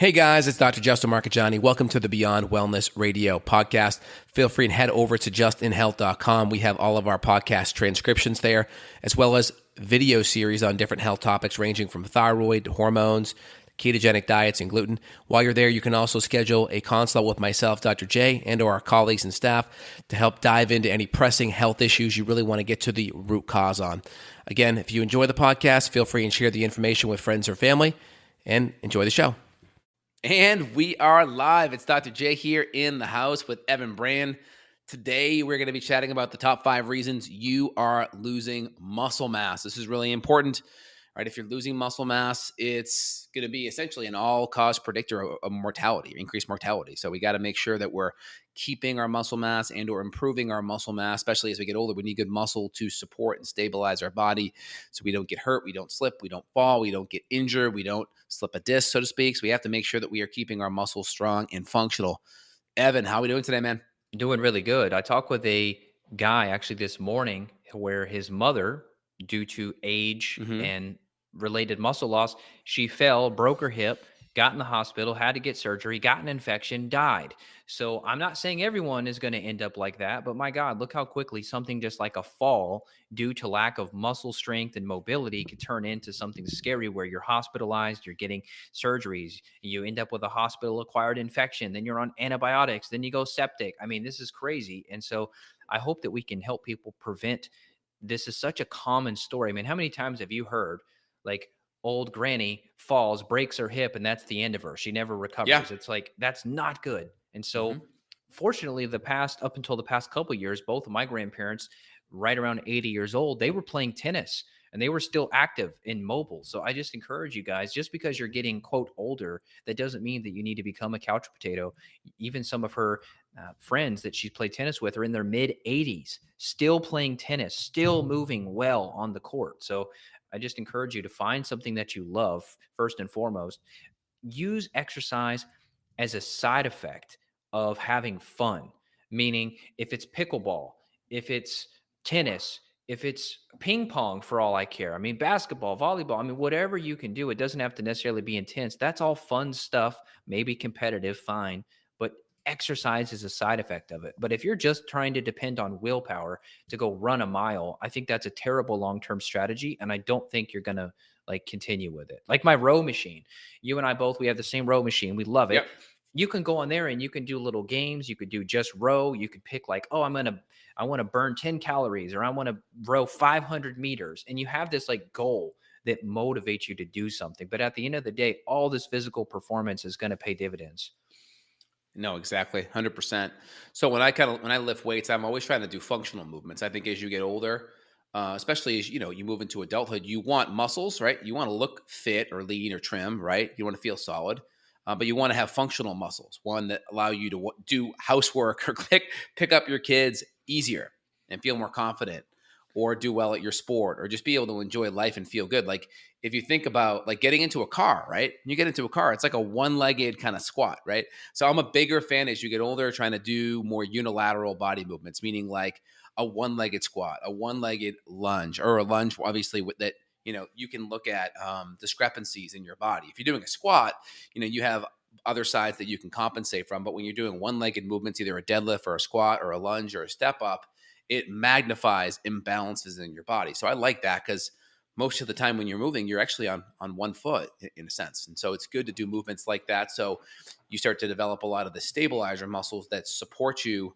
Hey guys, it's Dr. Justin Marcagiani. Welcome to the Beyond Wellness Radio podcast. Feel free and head over to justinhealth.com. We have all of our podcast transcriptions there, as well as video series on different health topics ranging from thyroid to hormones, ketogenic diets, and gluten. While you're there, you can also schedule a consult with myself, Dr. J, and or our colleagues and staff to help dive into any pressing health issues you really want to get to the root cause on. Again, if you enjoy the podcast, feel free and share the information with friends or family, and enjoy the show. And we are live. It's Dr. J here in the house with Evan Brand. Today, we're going to be chatting about the top 5 reasons you are losing muscle mass. This is really important, right? If you're losing muscle mass, it's going to be essentially an all-cause predictor of mortality, increased mortality. So we got to make sure that we're keeping our muscle mass and or improving our muscle mass, especially as we get older. We need good muscle to support and stabilize our body so we don't get hurt, we don't slip, we don't fall, we don't get injured, we don't slip a disc, so to speak. So we have to make sure that we are keeping our muscles strong and functional. Evan, how are we doing today, man? Doing really good. I talked with a guy actually this morning where his mother, due to age and related muscle loss, she fell, broke her hip, got in the hospital, had to get surgery, got an infection, died. So I'm not saying everyone is going to end up like that, but my God, look how quickly something just like a fall due to lack of muscle strength and mobility could turn into something scary where you're hospitalized, you're getting surgeries, you end up with a hospital acquired infection, then you're on antibiotics, then you go septic. I mean, this is crazy. And so I hope that we can help people prevent. This is such a common story. I mean, how many times have you heard like old granny falls, breaks her hip, and that's the end of her? She never recovers. Yeah. It's like, that's not good. And so fortunately, up until the past couple of years, both of my grandparents, right around 80 years old, they were playing tennis and they were still active and mobile. So I just encourage you guys, just because you're getting quote older, that doesn't mean that you need to become a couch potato. Even some of her friends that she played tennis with are in their mid 80s, still playing tennis, still moving well on the court. So I just encourage you to find something that you love first and foremost. Use exercise as a side effect of having fun, meaning if it's pickleball, if it's tennis, if it's ping pong, for all I care. I mean, basketball, volleyball, I mean, whatever you can do, it doesn't have to necessarily be intense. That's all fun stuff, maybe competitive, fine, but exercise is a side effect of it. But if you're just trying to depend on willpower to go run a mile, I think that's a terrible long-term strategy. And I don't think you're going to like continue with it. Like my row machine, you and I both, we have the same row machine. We love it. Yep. You can go on there and you can do little games. You could do just row. You could pick like, oh, I want to burn 10 calories, or I want to row 500 meters. And you have this like goal that motivates you to do something. But at the end of the day, all this physical performance is going to pay dividends. No, exactly. 100%. So when I lift weights, I'm always trying to do functional movements. I think as you get older, especially as you move into adulthood, you want muscles, right? You want to look fit or lean or trim, right? You want to feel solid, but you want to have functional muscles, one that allow you to do housework or pick up your kids easier and feel more confident, or do well at your sport, or just be able to enjoy life and feel good. Like if you think about like getting into a car, right? You get into a car, it's like a one-legged kind of squat, right? So I'm a bigger fan as you get older, trying to do more unilateral body movements, meaning like a one-legged squat, a one-legged lunge, or a lunge, obviously, with that, you can look at discrepancies in your body. If you're doing a squat, you have other sides that you can compensate from. But when you're doing one-legged movements, either a deadlift or a squat or a lunge or a step up, it magnifies imbalances in your body. So I like that because most of the time when you're moving, you're actually on one foot in a sense. And so it's good to do movements like that. So you start to develop a lot of the stabilizer muscles that support you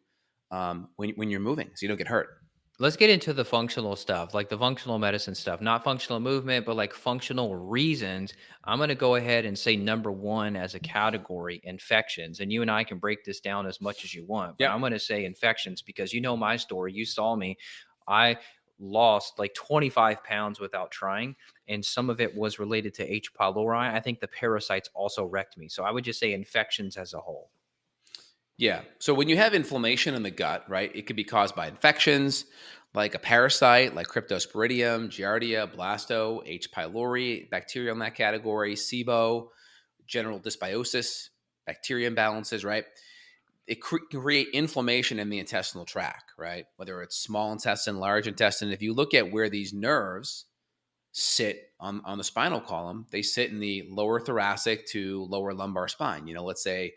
when you're moving, so you don't get hurt. Let's get into the functional stuff, like the functional medicine stuff, not functional movement, but like functional reasons. I'm going to go ahead and say number one as a category, infections. And you and I can break this down as much as you want, but Yep. I'm going to say infections because you know my story. You saw me. I lost like 25 pounds without trying. And some of it was related to H. pylori. I think the parasites also wrecked me. So I would just say infections as a whole. Yeah. So when you have inflammation in the gut, right, it could be caused by infections like a parasite, like Cryptosporidium, Giardia, Blasto, H. pylori, bacteria in that category, SIBO, general dysbiosis, bacteria imbalances, right? It can create inflammation in the intestinal tract, right? Whether it's small intestine, large intestine. If you look at where these nerves sit on the spinal column. They sit in the lower thoracic to lower lumbar spine. Let's say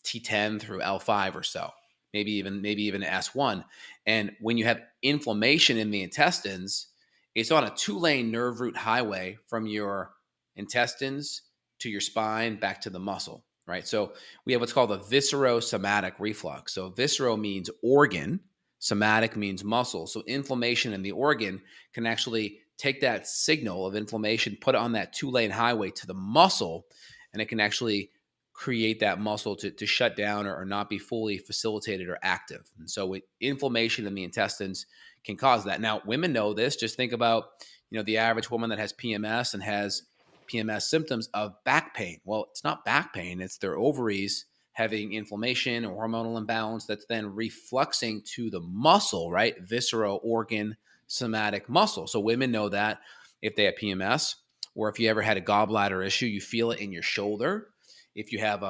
T10 through L5 or so, maybe even S1. And when you have inflammation in the intestines, it's on a two-lane nerve root highway from your intestines to your spine back to the muscle, right? So we have what's called a viscerosomatic reflux. So viscero means organ, somatic means muscle. So inflammation in the organ can actually take that signal of inflammation, put it on that two-lane highway to the muscle, and it can actually create that muscle to shut down or not be fully facilitated or active. And so inflammation in the intestines can cause that. Now, women know this. Just think about, the average woman that has PMS and has PMS symptoms of back pain. Well, it's not back pain, it's their ovaries having inflammation or hormonal imbalance that's then refluxing to the muscle, right? Visceral organ somatic muscle. So women know that if they have PMS, or if you ever had a gallbladder issue, you feel it in your shoulder. If you have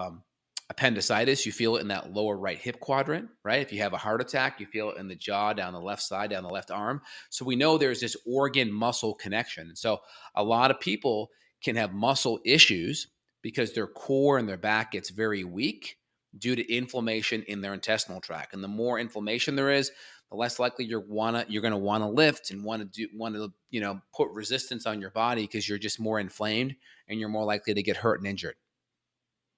appendicitis, you feel it in that lower right hip quadrant, right? If you have a heart attack, you feel it in the jaw, down the left side, down the left arm. So we know there's this organ muscle connection. So a lot of people can have muscle issues because their core and their back gets very weak due to inflammation in their intestinal tract. And the more inflammation there is, the less likely you're going to want to lift and put resistance on your body because you're just more inflamed and you're more likely to get hurt and injured.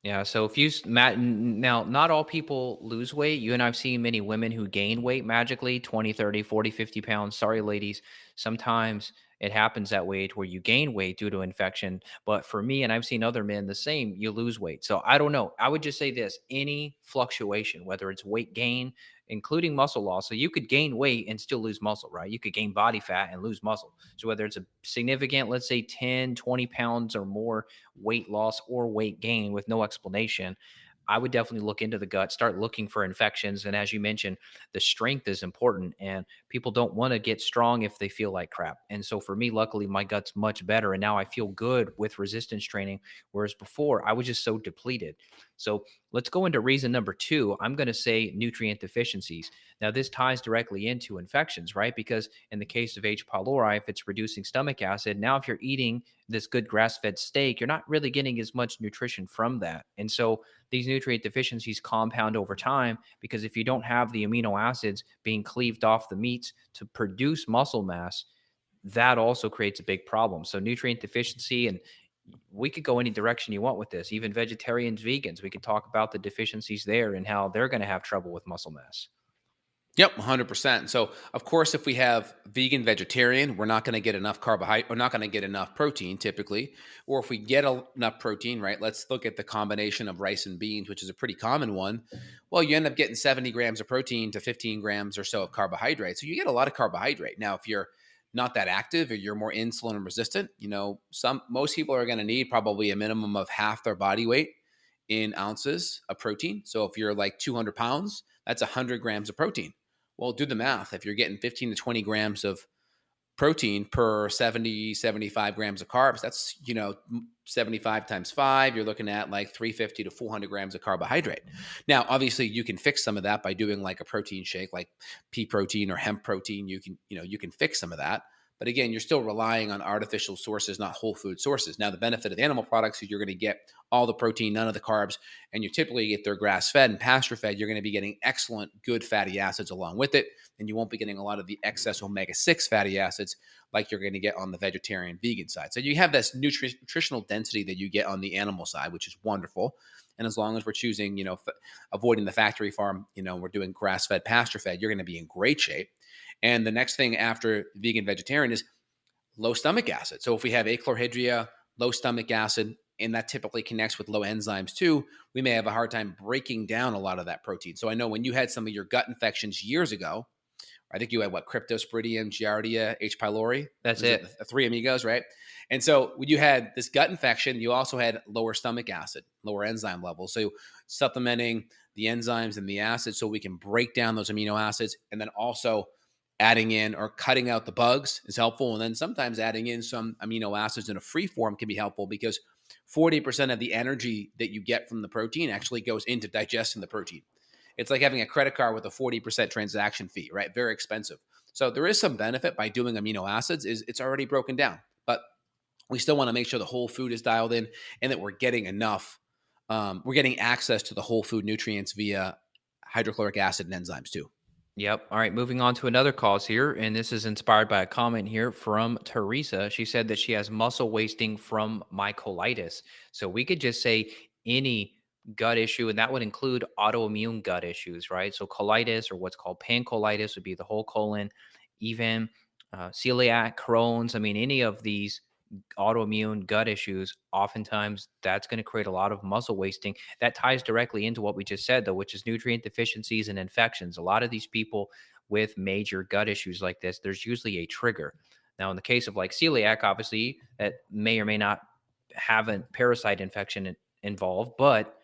Yeah, so if you now not all people lose weight. You and I've seen many women who gain weight magically, 20, 30, 40, 50 pounds. Sorry ladies, sometimes it happens that way to where you gain weight due to infection. But for me, and I've seen other men the same, you lose weight. So I don't know. I would just say this, any fluctuation, whether it's weight gain, including muscle loss. So you could gain weight and still lose muscle, right? You could gain body fat and lose muscle. So whether it's a significant, let's say 10, 20 pounds or more weight loss or weight gain with no explanation, I would definitely look into the gut, start looking for infections. And as you mentioned, the strength is important, and people don't want to get strong if they feel like crap. And so for me, luckily, my gut's much better. And now I feel good with resistance training, whereas before I was just so depleted. So let's go into reason number two. I'm going to say nutrient deficiencies. Now, this ties directly into infections, right? Because in the case of H. pylori, if it's reducing stomach acid, now if you're eating this good grass fed steak, you're not really getting as much nutrition from that. And so these nutrient deficiencies compound over time because if you don't have the amino acids being cleaved off the meats to produce muscle mass, that also creates a big problem. So nutrient deficiency, and we could go any direction you want with this. Even vegetarians, vegans, we could talk about the deficiencies there and how they're going to have trouble with muscle mass. Yep, 100%. So, of course, if we have vegan, vegetarian, we're not going to get enough carbohydrate. We're not going to get enough protein typically. Or if we get enough protein, right? Let's look at the combination of rice and beans, which is a pretty common one. Well, you end up getting 70 grams of protein to 15 grams or so of carbohydrate. So you get a lot of carbohydrate. Now, if you're not that active or you're more insulin resistant, most people are going to need probably a minimum of half their body weight in ounces of protein. So if you're like 200 pounds, that's 100 grams of protein. Well, do the math. If you're getting 15 to 20 grams of protein per 70, 75 grams of carbs, that's, 75 times 5, you're looking at like 350 to 400 grams of carbohydrate. Now, obviously you can fix some of that by doing like a protein shake, like pea protein or hemp protein. You can fix some of that. But again, you're still relying on artificial sources, not whole food sources. Now, the benefit of animal products is you're going to get all the protein, none of the carbs, and you typically get their grass fed and pasture fed. You're going to be getting excellent, good fatty acids along with it. And you won't be getting a lot of the excess omega-6 fatty acids like you're going to get on the vegetarian vegan side. So you have this nutritional density that you get on the animal side, which is wonderful. And as long as we're choosing, avoiding the factory farm, we're doing grass fed, pasture fed, you're going to be in great shape. And the next thing after vegan, vegetarian is low stomach acid. So if we have achlorhydria, low stomach acid, and that typically connects with low enzymes too, we may have a hard time breaking down a lot of that protein. So I know when you had some of your gut infections years ago, I think you had what, Cryptosporidium, Giardia, H. pylori. That's Was it it. the three amigos, right? And so when you had this gut infection, you also had lower stomach acid, lower enzyme levels. So supplementing the enzymes and the acids so we can break down those amino acids, and then also adding in or cutting out the bugs is helpful. And then sometimes adding in some amino acids in a free form can be helpful because 40% of the energy that you get from the protein actually goes into digesting the protein. It's like having a credit card with a 40% transaction fee, right? Very expensive. So there is some benefit by doing amino acids, is it's already broken down. But We still want to make sure the whole food is dialed in and that we're getting enough. We're getting access to the whole food nutrients via hydrochloric acid and enzymes too. Yep. All right. Moving on to another cause here. And this is inspired by a comment here from Teresa. She said that she has muscle wasting from mycolitis. So we could just say any gut issue, and that would include autoimmune gut issues, right? So colitis or what's called pancolitis would be the whole colon, even celiac, Crohn's. I mean, any of these autoimmune gut issues, oftentimes that's going to create a lot of muscle wasting. That ties directly into what we just said, though, which is nutrient deficiencies and infections. A lot of these people with major gut issues like this, there's usually a trigger. Now, in the case of like celiac, obviously, that may or may not have a parasite infection involved, but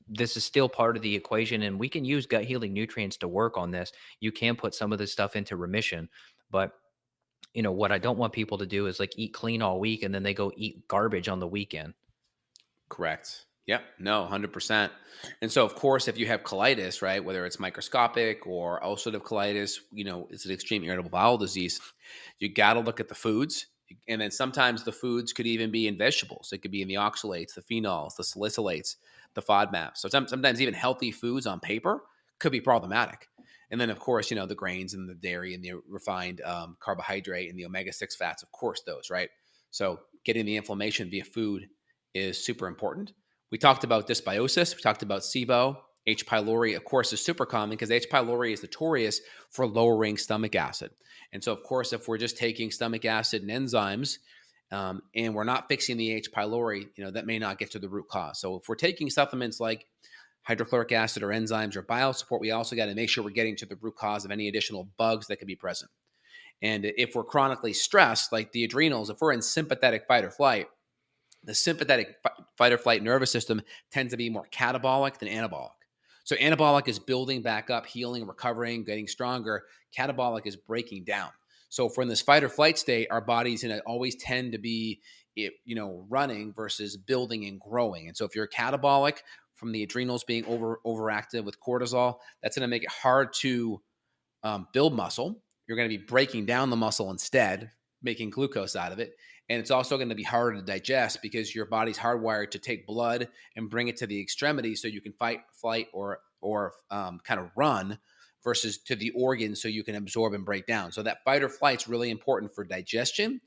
this is still part of the equation. And we can use gut healing nutrients to work on this. You can put some of this stuff into remission, but what I don't want people to do is like eat clean all week and then they go eat garbage on the weekend. Correct. Yep. No, 100%. And so, of course, if you have colitis, right, whether it's microscopic or ulcerative colitis, it's an extreme irritable bowel disease. You got to look at the foods. And then sometimes the foods could even be in vegetables. It could be in the oxalates, the phenols, the salicylates, the FODMAPs. So sometimes even healthy foods on paper could be problematic. And then, of course, the grains and the dairy and the refined carbohydrate and the omega-6 fats, of course, those, right? So getting the inflammation via food is super important. We talked about dysbiosis. We talked about SIBO. H. pylori, of course, is super common because H. pylori is notorious for lowering stomach acid. And so, of course, if we're just taking stomach acid and enzymes and we're not fixing the H. pylori, that may not get to the root cause. So if we're taking supplements like hydrochloric acid or enzymes or bile support, we also got to make sure we're getting to the root cause of any additional bugs that could be present. And if we're chronically stressed, like the adrenals, if we're in sympathetic fight or flight, the sympathetic fight or flight nervous system tends to be more catabolic than anabolic. So anabolic is building back up, healing, recovering, getting stronger. Catabolic is breaking down. So if we're in this fight or flight state, our bodies always tend to be, running versus building and growing. And so if you're catabolic from the adrenals being overactive with cortisol, that's going to make it hard to build muscle. You're going to be breaking down the muscle instead, making glucose out of it. And it's also going to be harder to digest because your body's hardwired to take blood and bring it to the extremity so you can fight, flight, or kind of run versus to the organs so you can absorb and break down. So that fight or flight is really important for digestion,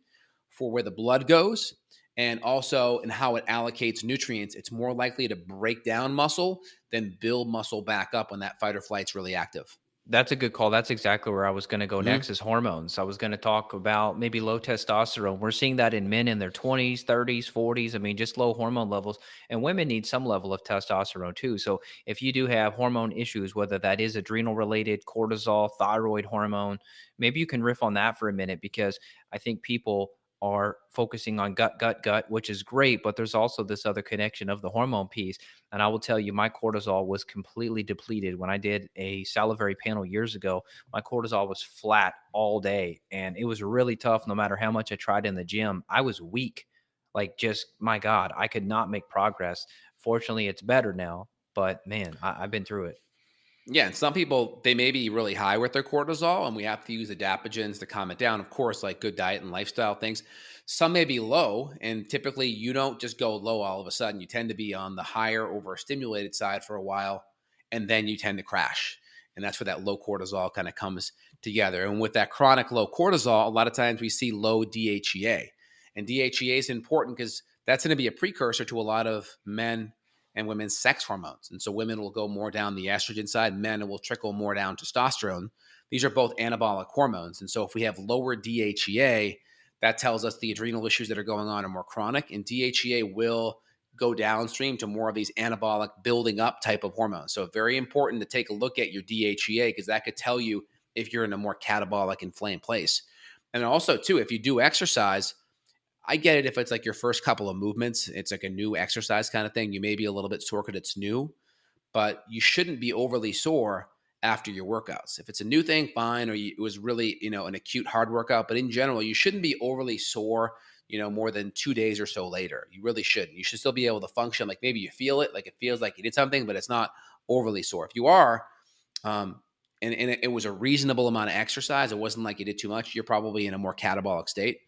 for where the blood goes, and also in how it allocates nutrients. It's more likely to break down muscle than build muscle back up when that fight or flight's really active. That's a good call. That's exactly where I was going to go Mhm. next is hormones. I was going to talk about maybe low testosterone. We're seeing that in men in their 20s, 30s, 40s. I mean, just low hormone levels. And women need some level of testosterone too. So if you do have hormone issues, whether that is adrenal related, cortisol, thyroid hormone, maybe you can riff on that for a minute because I think people are focusing on gut, which is great, but there's also this other connection of the hormone piece. And I will tell you, my cortisol was completely depleted when I did a salivary panel years ago. My cortisol was flat all day, and it was really tough. No matter how much I tried in the gym, I was weak. Like, just my God, I could not make progress. Fortunately, it's better now, but man, I've been through it. Yeah, and some people they may be really high with their cortisol, and we have to use adaptogens to calm it down. Of course, like good diet and lifestyle things. Some may be low, and typically you don't just go low all of a sudden. You tend to be on the higher, overstimulated side for a while, and then you tend to crash. And that's where that low cortisol kind of comes together. And with that chronic low cortisol, a lot of times we see low DHEA, and DHEA is important because that's going to be a precursor to a lot of men and women's sex hormones. And so women will go more down the estrogen side, men will trickle more down testosterone. These are both anabolic hormones. And so if we have lower DHEA, that tells us the adrenal issues that are going on are more chronic, and DHEA will go downstream to more of these anabolic building up type of hormones. So very important to take a look at your DHEA because that could tell you if you're in a more catabolic inflamed place. And also too, if you do exercise, I get it if it's like your first couple of movements, it's like a new exercise kind of thing. You may be a little bit sore because it's new, but you shouldn't be overly sore after your workouts. If it's a new thing, fine, or it was really, an acute hard workout, but in general, you shouldn't be overly sore, more than 2 days or so later. You really shouldn't. You should still be able to function. Like maybe you feel it, like it feels like you did something, but it's not overly sore. If you are, and it was a reasonable amount of exercise, it wasn't like you did too much, you're probably in a more catabolic state.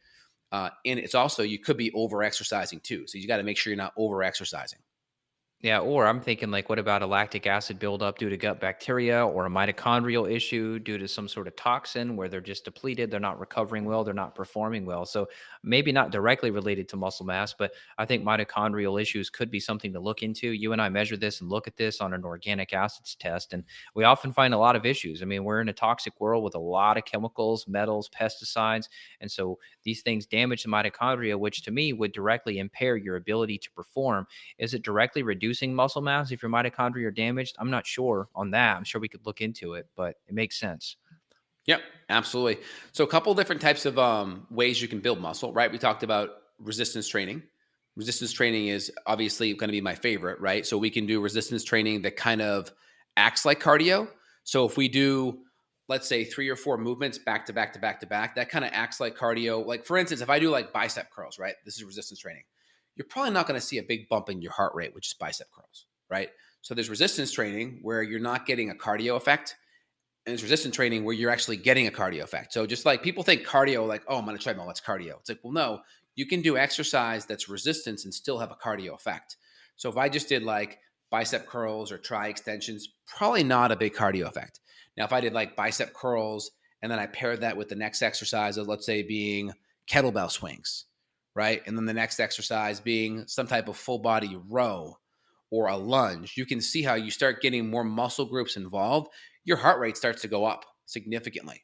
And it's also, you could be over exercising too. So you got to make sure you're not over exercising. Yeah, or I'm thinking like, what about a lactic acid buildup due to gut bacteria or a mitochondrial issue due to some sort of toxin where they're just depleted, they're not recovering well, they're not performing well. So maybe not directly related to muscle mass, but I think mitochondrial issues could be something to look into. You and I measure this and look at this on an organic acids test, and we often find a lot of issues. I mean, we're in a toxic world with a lot of chemicals, metals, pesticides, and so these things damage the mitochondria, which to me would directly impair your ability to perform. Is it directly reducing muscle mass if your mitochondria are damaged? I'm not sure on that. I'm sure we could look into it, but it makes sense. Yep, absolutely. So a couple different types of ways you can build muscle, right? We talked about resistance training. Resistance training is obviously going to be my favorite, right? So we can do resistance training that kind of acts like cardio. So if we do, let's say, 3 or 4 movements back to back to back to back, that kind of acts like cardio. Like for instance, if I do like bicep curls, right? This is resistance training. You're probably not going to see a big bump in your heart rate with just bicep curls, right? So there's resistance training where you're not getting a cardio effect, and it's resistance training where you're actually getting a cardio effect. So just like people think cardio, like, oh, I'm on a treadmill, that's cardio. It's like, well, no, you can do exercise that's resistance and still have a cardio effect. So if I just did like bicep curls or tri extensions, probably not a big cardio effect. Now, if I did like bicep curls and then I paired that with the next exercise of, let's say, being kettlebell swings, right? And then the next exercise being some type of full body row or a lunge, you can see how you start getting more muscle groups involved, your heart rate starts to go up significantly.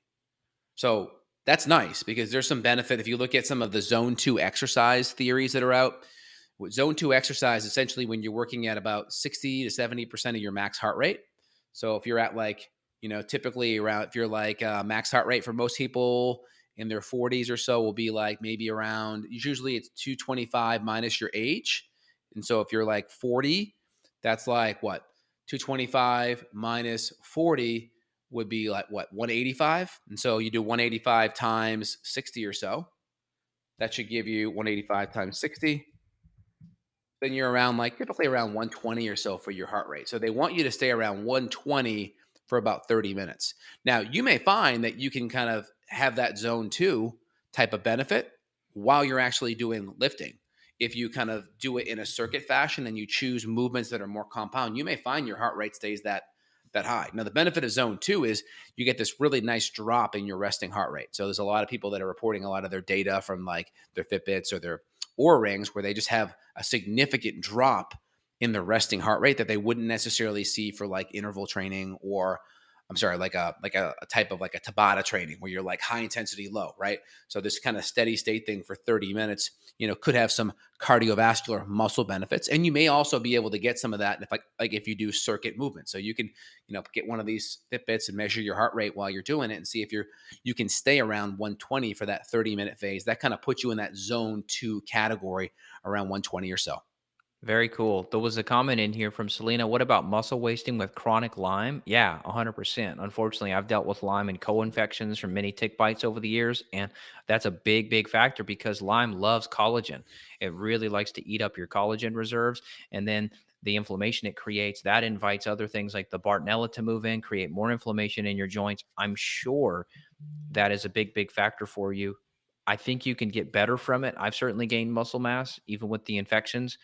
So that's nice because there's some benefit. If you look at some of the zone two exercise theories that are out, with zone two exercise, essentially when you're working at about 60 to 70% of your max heart rate. So if you're at like, typically around, if you're like max heart rate for most people in their 40s or so will be like maybe around, usually it's 225 minus your age. And so if you're like 40, that's like what? 225 minus 40 would be like what, 185. And so you do 185 times 60 or so. That should give you 185 times 60. Then you're around like typically around 120 or so for your heart rate. So they want you to stay around 120 for about 30 minutes. Now, you may find that you can kind of have that zone two type of benefit while you're actually doing lifting. If you kind of do it in a circuit fashion and you choose movements that are more compound, you may find your heart rate stays that high. Now, the benefit of zone two is you get this really nice drop in your resting heart rate. So there's a lot of people that are reporting a lot of their data from like their Fitbits or their Oura rings where they just have a significant drop in the resting heart rate that they wouldn't necessarily see for like interval training, or I'm sorry, like a type of like a Tabata training where you're like high intensity low, right? So this kind of steady state thing for 30 minutes, could have some cardiovascular muscle benefits. And you may also be able to get some of that if like if you do circuit movement. So you can, get one of these Fitbits and measure your heart rate while you're doing it and see if you can stay around 120 for that 30-minute phase. That kind of puts you in that zone 2 category around 120 or so. Very cool. There was a comment in here from Selena. What about muscle wasting with chronic Lyme? Yeah, 100%. Unfortunately, I've dealt with Lyme and co-infections from many tick bites over the years, and that's a big, big factor because Lyme loves collagen. It really likes to eat up your collagen reserves, and then the inflammation it creates, that invites other things like the Bartonella to move in, create more inflammation in your joints. I'm sure that is a big, big factor for you. I think you can get better from it. I've certainly gained muscle mass, even with the infections.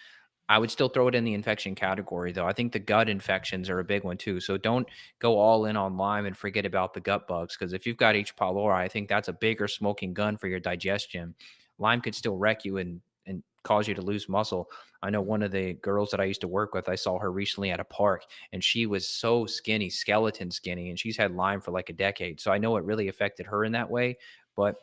I would still throw it in the infection category, though. I think the gut infections are a big one too. So don't go all in on Lyme and forget about the gut bugs, because if you've got H. pylori, I think that's a bigger smoking gun for your digestion. Lyme could still wreck you and cause you to lose muscle. I know one of the girls that I used to work with, I saw her recently at a park, and she was so skinny, skeleton skinny, and she's had Lyme for like a decade. So I know it really affected her in that way. But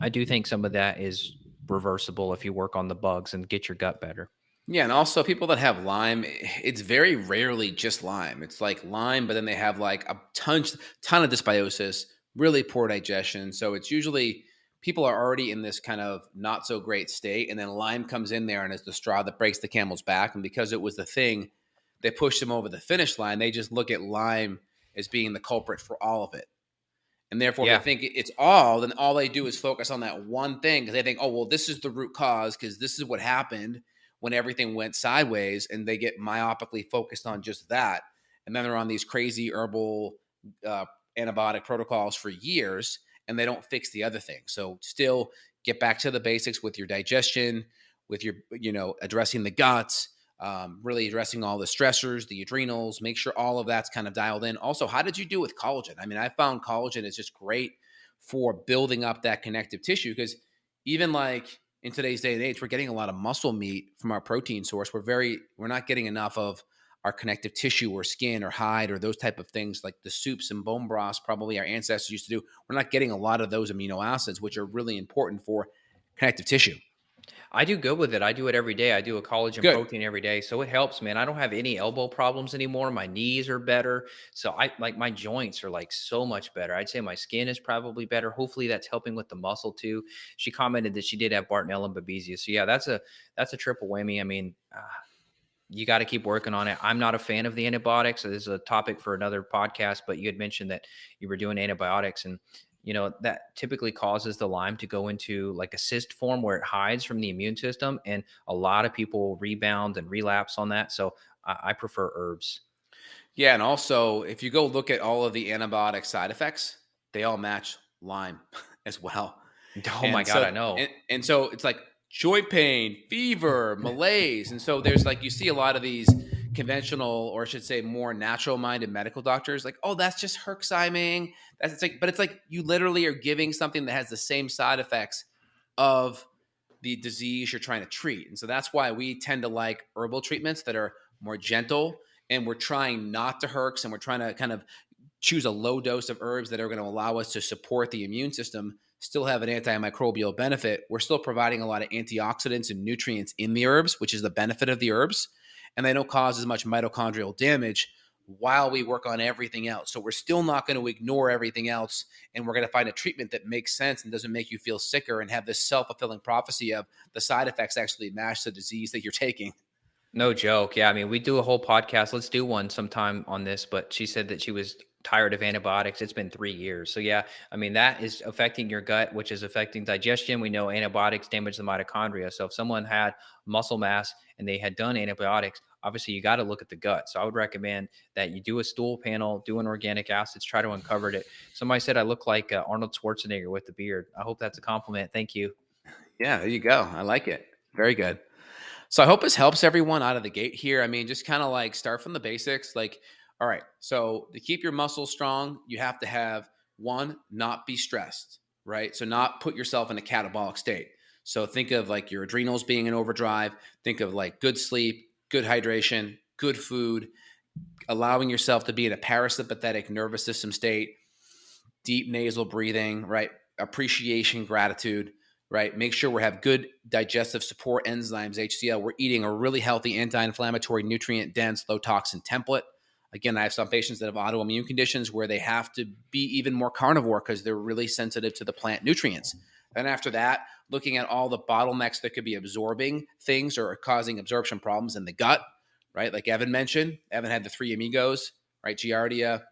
I do think some of that is reversible if you work on the bugs and get your gut better. Yeah, and also people that have Lyme, it's very rarely just Lyme. It's like Lyme, but then they have like a ton of dysbiosis, really poor digestion. So it's usually people are already in this kind of not so great state, and then Lyme comes in there and is the straw that breaks the camel's back. And because it was the thing that pushed them over the finish line, they just look at Lyme as being the culprit for all of it. And therefore, if they Yeah. think it's all, then all they do is focus on that one thing because they think, oh, well, this is the root cause because this is what happened when everything went sideways. And they get myopically focused on just that. And then they're on these crazy herbal uh, antibiotic protocols for years and they don't fix the other thing. So, still get back to the basics with your digestion, with your, addressing the guts, really addressing all the stressors, the adrenals, make sure all of that's kind of dialed in. Also, how did you do with collagen? I mean, I found collagen is just great for building up that connective tissue because even like in today's day and age, we're getting a lot of muscle meat from our protein source. We're not getting enough of our connective tissue or skin or hide or those type of things like the soups and bone broths probably our ancestors used to do. We're not getting a lot of those amino acids, which are really important for connective tissue. I do good with it. I do it every day. I do a collagen Good. protein every day. So it helps, man. I don't have any elbow problems anymore. My knees are better. So I like my joints are like so much better. I'd say my skin is probably better. Hopefully that's helping with the muscle too. She commented that she did have Bartonella and Babesia. So yeah, that's a triple whammy. I mean, you got to keep working on it. I'm not a fan of the antibiotics. So this is a topic for another podcast, but you had mentioned that you were doing antibiotics and that typically causes the Lyme to go into like a cyst form where it hides from the immune system. And a lot of people rebound and relapse on that. So I prefer herbs. Yeah, and also if you go look at all of the antibiotic side effects, they all match Lyme as well. Oh my And God, so I know. and so it's like joint pain, fever, malaise. And so there's like you see a lot of these conventional, or I should say more natural minded medical doctors like, oh, that's just herximing. That's it's like, but it's like you literally are giving something that has the same side effects of the disease you're trying to treat. And so that's why we tend to like herbal treatments that are more gentle, and we're trying not to herx, and we're trying to kind of choose a low dose of herbs that are going to allow us to support the immune system, still have an antimicrobial benefit. We're still providing a lot of antioxidants and nutrients in the herbs, which is the benefit of the herbs. And they don't cause as much mitochondrial damage while we work on everything else. So we're still not going to ignore everything else. And we're going to find a treatment that makes sense and doesn't make you feel sicker and have this self-fulfilling prophecy of the side effects actually match the disease that you're taking. No joke. Yeah. I mean, we do a whole podcast. Let's do one sometime on this. But she said that she was tired of antibiotics. It's been 3 years. So, yeah, I mean, that is affecting your gut, which is affecting digestion. We know antibiotics damage the mitochondria. So, if someone had muscle mass and they had done antibiotics, obviously you got to look at the gut. So, I would recommend that you do a stool panel, do an organic acids, try to uncover it. Somebody said I look like Arnold Schwarzenegger with the beard. I hope that's a compliment. Thank you. Yeah, there you go. I like it. Very good. So I hope this helps everyone out of the gate here. I mean, just kind of like start from the basics. Like, all right, so to keep your muscles strong, you have to have one, not be stressed, right? So not put yourself in a catabolic state. So think of like your adrenals being in overdrive. Think of like good sleep, good hydration, good food, allowing yourself to be in a parasympathetic nervous system state, deep nasal breathing, right? Appreciation, gratitude, right? Make sure we have good digestive support enzymes, HCl. We're eating a really healthy, anti-inflammatory, nutrient-dense, low-toxin template. Again, I have some patients that have autoimmune conditions where they have to be even more carnivore because they're really sensitive to the plant nutrients. Then after that, looking at all the bottlenecks that could be absorbing things or causing absorption problems in the gut, right? Like Evan mentioned, Evan had the three amigos, right? Giardia,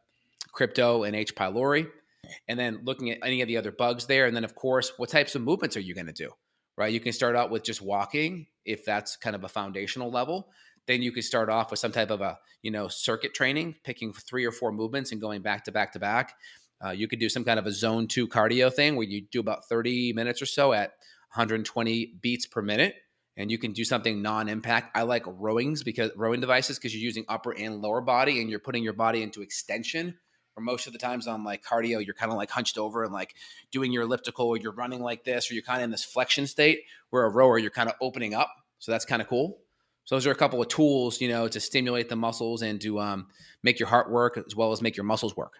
Crypto, and H. pylori, and then looking at any of the other bugs there. And then, of course, what types of movements are you going to do, right? You can start out with just walking if that's kind of a foundational level. Then you could start off with some type of a, circuit training, picking 3 or 4 movements and going back to back to back. You could do some kind of a zone 2 cardio thing where you do about 30 minutes or so at 120 beats per minute. And you can do something non-impact. I like rowing devices because you're using upper and lower body and you're putting your body into extension. Or most of the times on like cardio, you're kind of like hunched over and like doing your elliptical, or you're running like this, or you're kind of in this flexion state. Where a rower, you're kind of opening up. So that's kind of cool. So those are a couple of tools, to stimulate the muscles and to make your heart work as well as make your muscles work.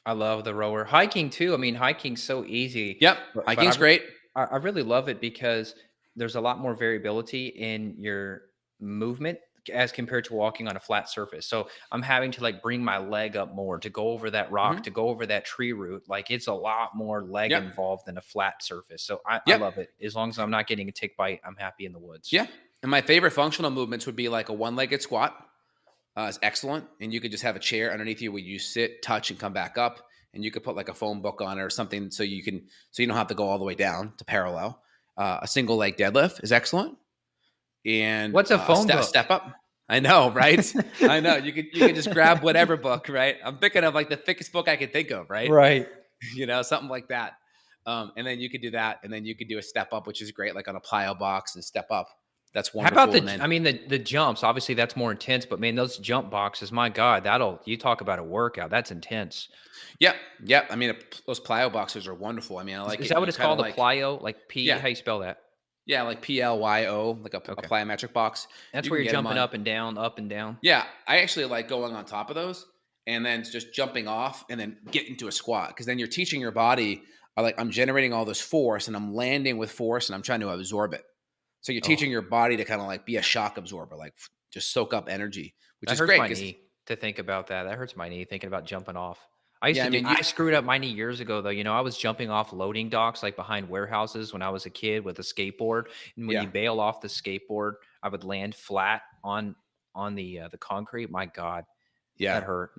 I love the rower. Hiking too. I mean, hiking's so easy, Yep. but Hiking's great. I really love it because there's a lot more variability in your movement as compared to walking on a flat surface. So I'm having to like bring my leg up more to go over that rock, Hmm. to go over that tree root. Like it's a lot more leg Yep. involved than a flat surface. So I Yep. love it. As long as I'm not getting a tick bite, I'm happy in the woods. Yeah. And my favorite functional movements would be like a one-legged squat. It's excellent. And you could just have a chair underneath you where you sit, touch, and come back up. And you could put like a phone book on it or something so you don't have to go all the way down to parallel. A single leg deadlift is excellent. And What's a phone book? step up. I know, right? I know. You could just grab whatever book, right? I'm thinking of like the thickest book I could think of, right? Right. Something like that. And then you could do that, and then you could do a step up, which is great, like on a plyo box and step up. That's How about wonderful. And then I mean, the jumps, obviously, that's more intense, but man, those jump boxes, my god, that'll you talk about a workout, that's intense. yeah, yeah. I mean, those plyo boxes are wonderful. I mean, I like Is it. that what You it's kind of called, a like, plyo? Like P yeah, how you spell that? yeah, like plyo, like a Okay. plyometric box. That's You where can you're get them jumping on. up and down, up and down? Yeah, I actually like going on top of those and then just jumping off and then get into a squat because then you're teaching your body, like, I'm generating all this force and I'm landing with force and I'm trying to absorb it. So you're teaching Oh, your body to kind of like be a shock absorber, like just soak up energy, which that is hurts great my because, knee to think about that. That hurts my knee thinking about jumping off. yeah, I mean, I screwed up my knee years ago though. I was jumping off loading docks like behind warehouses when I was a kid with a skateboard. And when yeah, you bail off the skateboard, I would land flat on the concrete. My God, yeah. that hurt.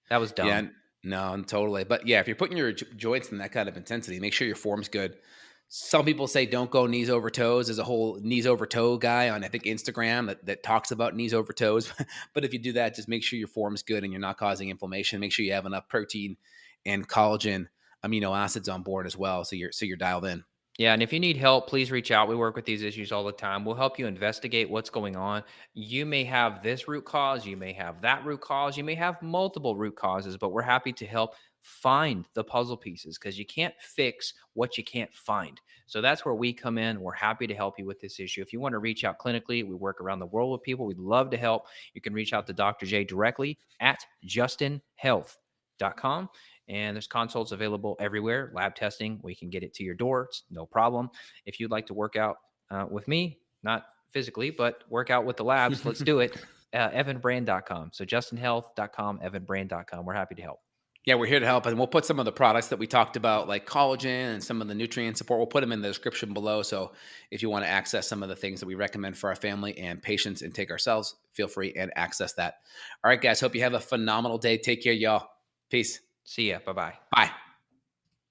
That was Yeah, dumb. no, totally. But yeah, if you're putting your joints in that kind of intensity, make sure your form's good. Some people say don't go knees over toes. There's a whole knees over toe guy on, I think, Instagram that talks about knees over toes. But if you do that, just make sure your form's good and you're not causing inflammation. Make sure you have enough protein and collagen amino acids on board as well, so you're dialed in. Yeah, and if you need help, please reach out. We work with these issues all the time. We'll help you investigate what's going on. You may have this root cause, you may have that root cause, you may have multiple root causes, but we're happy to help find the puzzle pieces because you can't fix what you can't find. So that's where we come in. We're happy to help you with this issue. If you want to reach out clinically, we work around the world with people. We'd love to help. You can reach out to Dr. J directly at justinhealth.com. And there's consults available everywhere. Lab testing, we can get it to your door. It's no problem. If you'd like to work out with me, not physically, but work out with the labs, let's do it. Evanbrand.com. So justinhealth.com, evanbrand.com. We're happy to help. Yeah, we're here to help, and we'll put some of the products that we talked about, like collagen and some of the nutrient support. We'll put them in the description below. So if you want to access some of the things that we recommend for our family and patients and take ourselves, feel free and access that. All right, guys. Hope you have a phenomenal day. Take care, y'all. Peace. See ya. Bye bye. Bye.